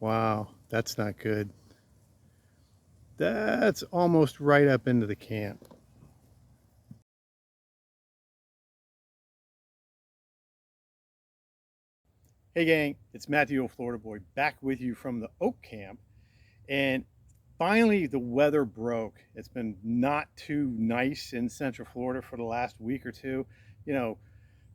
Wow, that's not good. That's almost right up into the camp. Hey gang, it's Matthew, Florida boy, back with you from the oak camp. And finally the weather broke. It's been not too nice in Central Florida for the last week or two. You know,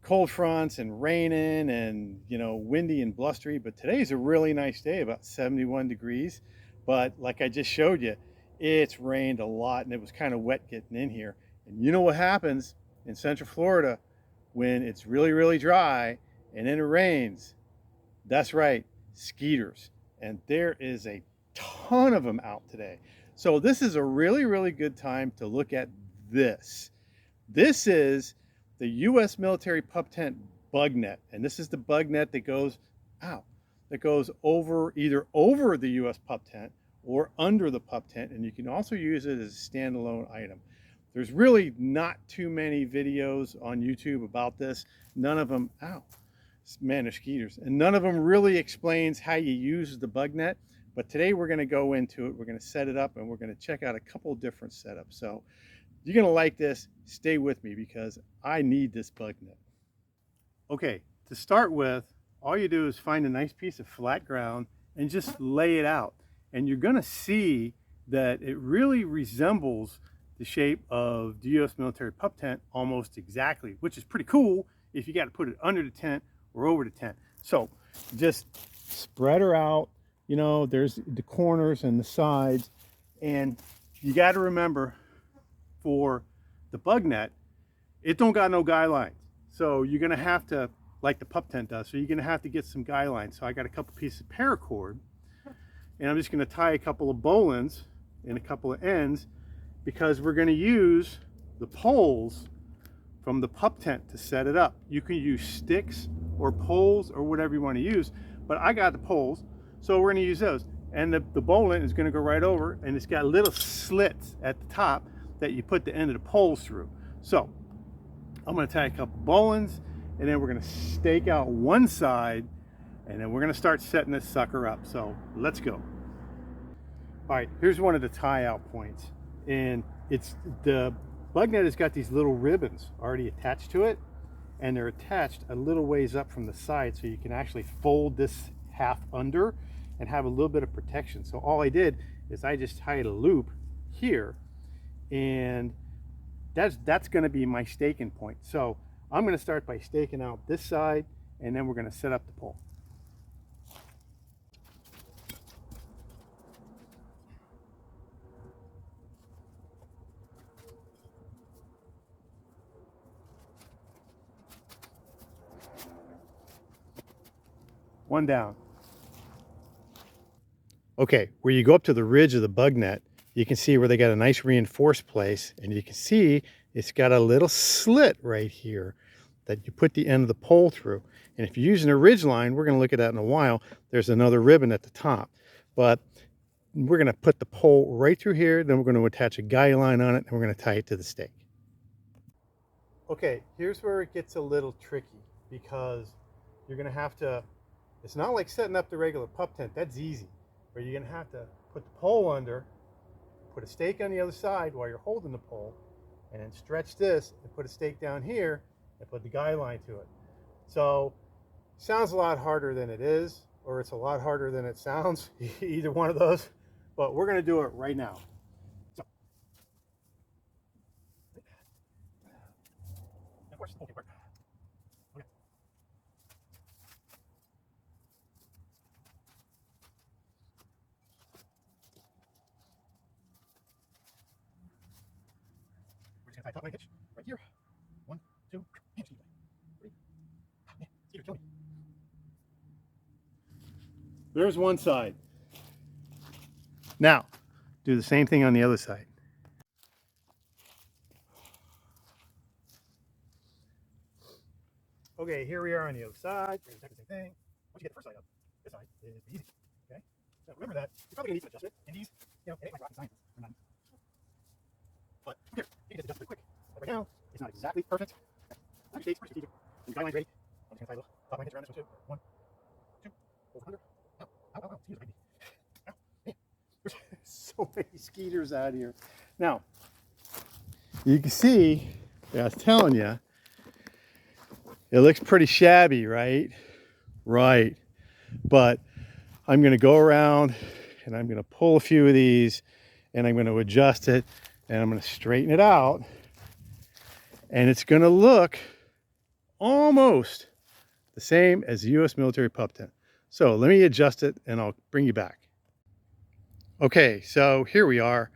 cold fronts and raining and, windy and blustery. But today's a really nice day, about 71 degrees. But like I just showed you, it's rained a lot and it was kind of wet getting in here. And you know what happens in Central Florida when it's really, really dry and then it rains? That's right, skeeters. And there is a ton of them out today. So this is a really, really good time to look at this. This is the U.S. military pup tent bug net. And this is the bug net that goes, that goes over either over the U.S. pup tent or under the pup tent. And you can also use it as a standalone item. There's really not too many videos on YouTube about this. None of them, man, mosquitoes. And none of them really explains how you use the bug net. But today we're going to go into it. We're going to set it up and we're going to check out a couple different setups. So you're going to like this. Stay with me because I need this bug net. Okay, to start with, all you do is find a nice piece of flat ground and just lay it out. And you're going to see that it really resembles the shape of the U.S. military pup tent almost exactly, which is pretty cool if you got to put it under the tent or over the tent. So just spread her out. There's the corners and the sides. And you got to remember, for the bug net, it don't got no guy lines. So you're gonna have to, like the pup tent does, so you're gonna have to get some guy lines. So I got a couple pieces of paracord and I'm just gonna tie a couple of bowlines and a couple of ends because we're gonna use the poles from the pup tent to set it up. You can use sticks or poles or whatever you want to use, but I got the poles, so we're gonna use those. And the bowline is gonna go right over and it's got little slits at the top that you put the end of the poles through. So I'm going to tie a couple bowlines and then we're going to stake out one side and then we're going to start setting this sucker up. So let's go. All right, here's one of the tie out points, and it's the bug net has got these little ribbons already attached to it, and they're attached a little ways up from the side so you can actually fold this half under and have a little bit of protection. So all I did is I just tied a loop here, and that's going to be my staking point. So I'm going to start by staking out this side and then we're going to set up the pole. One down. Okay, where you go up to the ridge of the bug net, you can see where they got a nice reinforced place, and you can see it's got a little slit right here that you put the end of the pole through. And if you're using a ridge line, we're going to look at that in a while, there's another ribbon at the top. But we're going to put the pole right through here, then we're going to attach a guy line on it, and we're going to tie it to the stake. Okay, here's where it gets a little tricky because you're going to have to, it's not like setting up the regular pup tent, that's easy. But you're going to have to put the pole under, put a stake on the other side while you're holding the pole, and then stretch this and put a stake down here and put the guy line to it. So sounds a lot harder than it is, or it's a lot harder than it sounds, either one of those, but we're going to do it right now. So, of course, okay, work. Okay. We're just going to tie top line hitch right here. 1, 2, and 3. Skeeter, kill me. There's one side. Now, do the same thing on the other side. Okay, here we are on the other side. We're going to check the same thing. Once you get the first side up, this side is easy. Okay? So remember that you're probably going to need some adjustment. And these, it ain't like rocket science. But here, you can just adjust it quick. But right now, it's not exactly perfect. I'm pretty strategic. When the guideline's ready, I'm just going to tie a little top line hitch around this one too. 1, 2, over under. Now, So many skeeters out here. Now, you can see, I was telling you, it looks pretty shabby, right? Right. But I'm going to go around and I'm going to pull a few of these and I'm going to adjust it and I'm going to straighten it out. And it's going to look almost the same as the U.S. military pup tent. So let me adjust it and I'll bring you back. Okay, so here we are.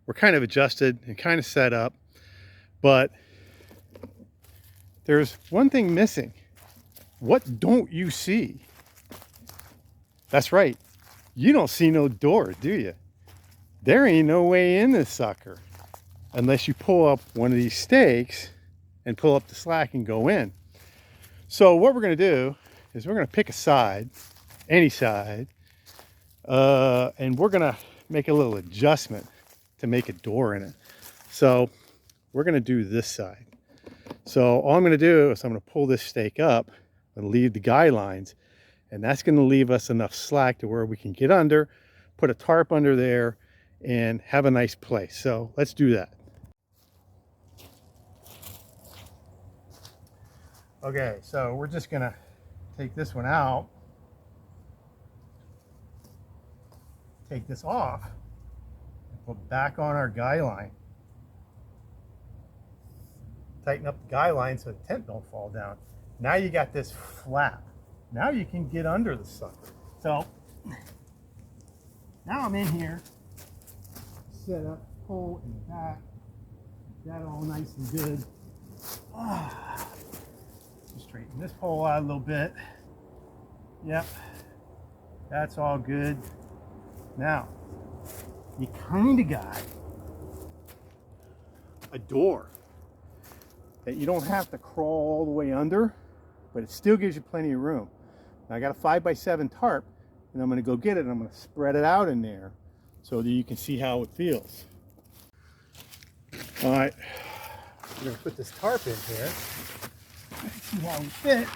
We're kind of adjusted and kind of set up, but there's one thing missing. What don't you see? That's right. You don't see no door, do you? There ain't no way in this sucker unless you pull up one of these stakes and pull up the slack and go in. So what we're going to do is we're going to pick a side, any side, and we're going to make a little adjustment to make a door in it. So we're going to do this side. So all I'm going to do is I'm going to pull this stake up and leave the guy lines, and that's going to leave us enough slack to where we can get under, put a tarp under there, and have a nice place. So let's do that. Okay, so we're just going to take this one out, take this off, and put back on our guy line. Tighten up the guy line so the tent don't fall down. Now you got this flap. Now you can get under the sucker. So now I'm in here, set up pole in the back, that all nice and good. Just straighten this pole out a little bit. Yep, that's all good. Now you kind of got a door that you don't have to crawl all the way under, but it still gives you plenty of room. Now I got a 5x7 tarp, and I'm going to go get it and I'm going to spread it out in there so that you can see how it feels. All right, we're going to put this tarp in here, see how we fit.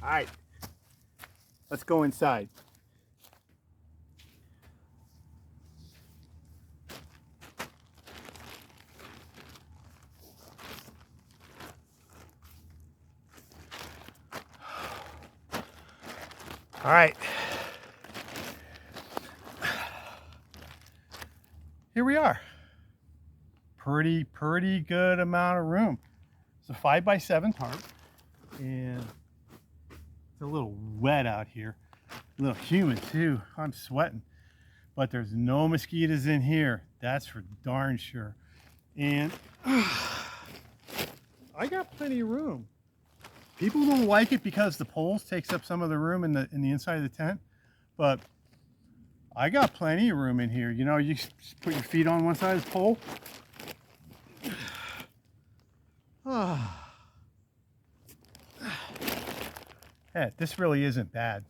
All right, let's go inside. All right, here we are. Pretty good amount of room. It's a 5x7 tarp, and it's a little wet out here, a little humid too. I'm sweating, but there's no mosquitoes in here. That's for darn sure. And I got plenty of room. People don't like it because the poles takes up some of the room in the inside of the tent, but I got plenty of room in here. You know, you just put your feet on one side of the pole. Yeah, this really isn't bad.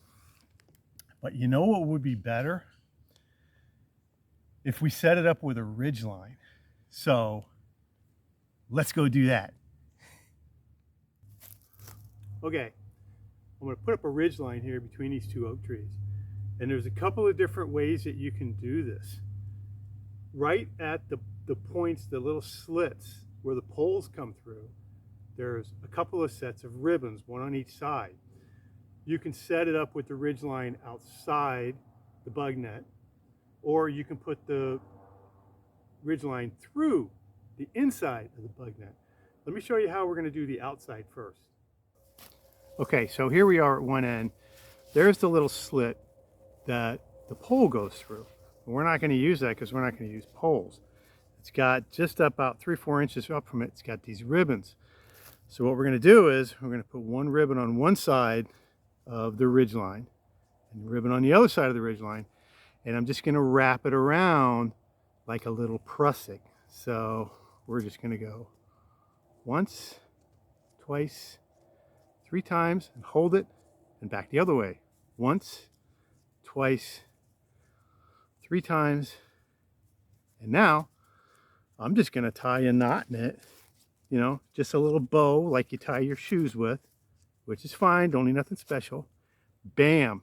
But you know what would be better? If we set it up with a ridge line. So let's go do that. Okay, I'm going to put up a ridge line here between these two oak trees. And there's a couple of different ways that you can do this. Right at the points, the little slits where the poles come through, there's a couple of sets of ribbons, one on each side. You can set it up with the ridge line outside the bug net, or you can put the ridge line through the inside of the bug net. Let me show you how we're going to do the outside first. Okay, so here we are at one end. There's the little slit that the pole goes through. We're not going to use that because we're not going to use poles. It's got just about 3-4 inches up from it. It's got these ribbons. So what we're going to do is we're going to put one ribbon on one side of the ridgeline and ribbon on the other side of the ridgeline. And I'm just going to wrap it around like a little prusik. So we're just going to go once, twice, 3 times and hold it and back the other way. Once, twice, 3 times. And now I'm just going to tie a knot in it, you know, just a little bow like you tie your shoes with, which is fine, only nothing special. Bam.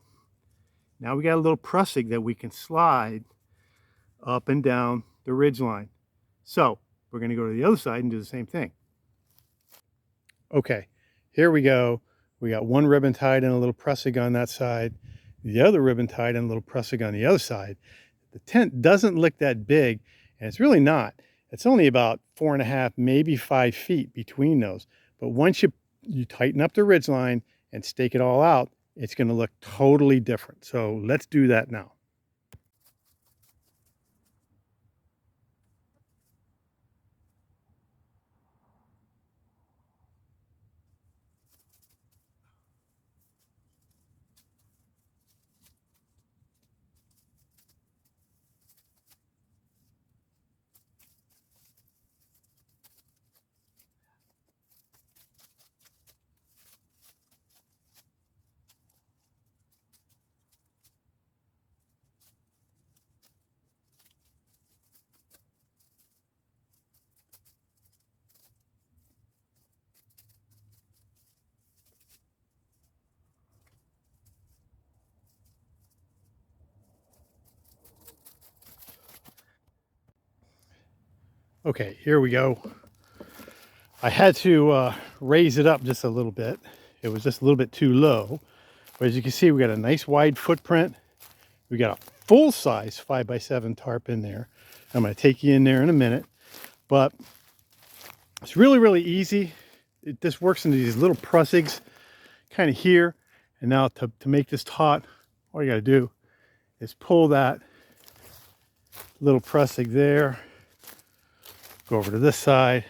Now we got a little prusik that we can slide up and down the ridge line. So we're going to go to the other side and do the same thing. Okay, here we go. We got one ribbon tied in a little prusik on that side, the other ribbon tied in a little prusik on the other side. The tent doesn't look that big, and it's really not. It's only about 4.5, maybe 5 feet between those. But once you tighten up the ridge line and stake it all out, it's going to look totally different. So let's do that now. Okay, here we go. I had to raise it up just a little bit. It was just a little bit too low. But as you can see, we got a nice wide footprint. We got a full-size 5x7 tarp in there. I'm going to take you in there in a minute. But it's really, really easy. This works into these little prusiks kind of here. And now to make this taut, all you got to do is pull that little prusik there. Go over to this side,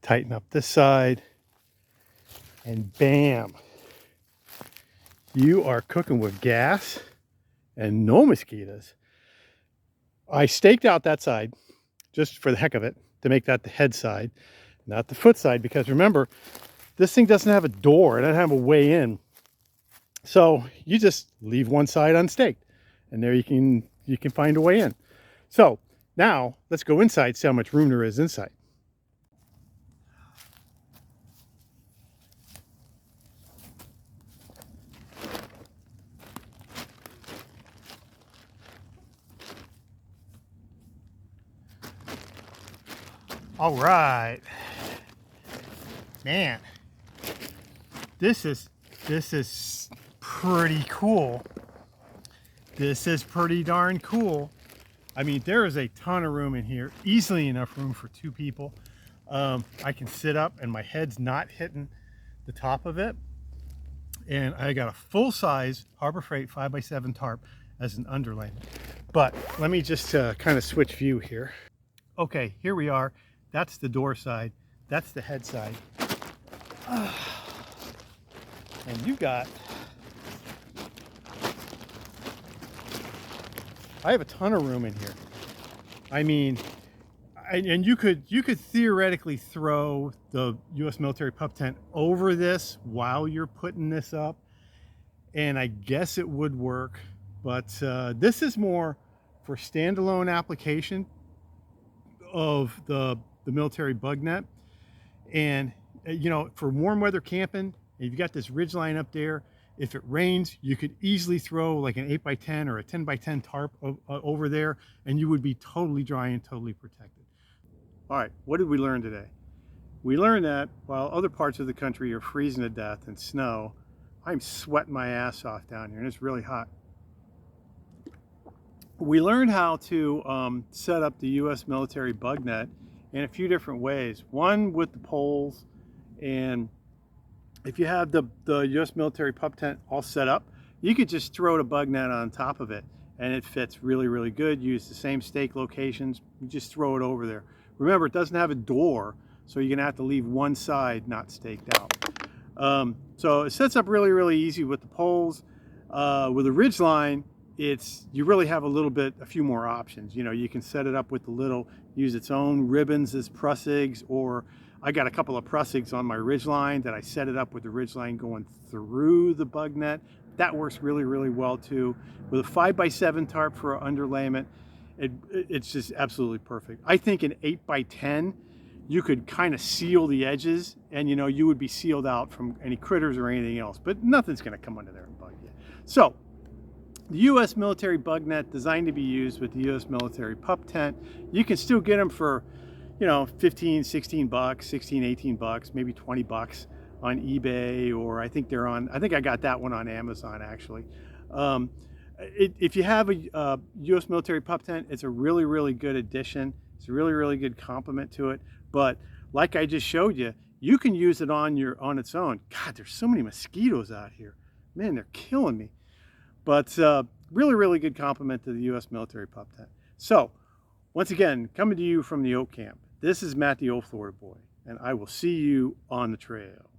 tighten up this side, and bam, you are cooking with gas and no mosquitoes. I staked out that side just for the heck of it to make that the head side, not the foot side, because remember, this thing doesn't have a door, it doesn't have a way in. So you just leave one side unstaked, and there you can find a way in. So now, let's go inside, see how much room there is inside. All right. Man, this is pretty cool. This is pretty darn cool. I mean, there is a ton of room in here, easily enough room for 2 people. I can sit up and my head's not hitting the top of it. And I got a full-size Harbor Freight 5x7 tarp as an underlayment. But let me just kind of switch view here. Okay, here we are. That's the door side. That's the head side. And you got... I have a ton of room in here. I mean, and you could theoretically throw the U.S. military pup tent over this while you're putting this up, and I guess it would work. But this is more for standalone application of the military bug net, and you know, for warm weather camping, you've got this ridge line up there. If it rains, you could easily throw like an 8x10 or a 10x10 tarp over there, and you would be totally dry and totally protected. All right, what did we learn today? We learned that while other parts of the country are freezing to death in snow, I'm sweating my ass off down here, and it's really hot. We learned how to set up the U.S. military bug net in a few different ways. One with the poles, and if you have the U.S. military pup tent all set up, you could just throw the bug net on top of it, and it fits really, really good. Use the same stake locations. You just throw it over there. Remember, it doesn't have a door, so you're going to have to leave one side not staked out. So it sets up really, really easy with the poles. With a ridgeline, you really have a few more options. You know, you can set it up with use its own ribbons as prussigs, or I got a couple of prussigs on my ridgeline that I set it up with the ridgeline going through the bug net. That works really, really well too. With a 5x7 tarp for underlayment, it's just absolutely perfect. I think an 8x10, you could kind of seal the edges, and you know, you would be sealed out from any critters or anything else, but nothing's going to come under there and bug you. So the U.S. military bug net, designed to be used with the U.S. military pup tent. You can still get them for, you know, 15, 16 bucks, 16, 18 bucks, maybe 20 bucks on eBay, or I think I got that one on Amazon actually. If you have a U.S. military pup tent, it's a really, really good addition. It's a really, really good complement to it. But like I just showed you, you can use it on its own. God, there's so many mosquitoes out here. Man, they're killing me. But really, really good complement to the U.S. military pup tent. So once again, coming to you from the Oak Camp, this is Matt the Old Florida Boy, and I will see you on the trail.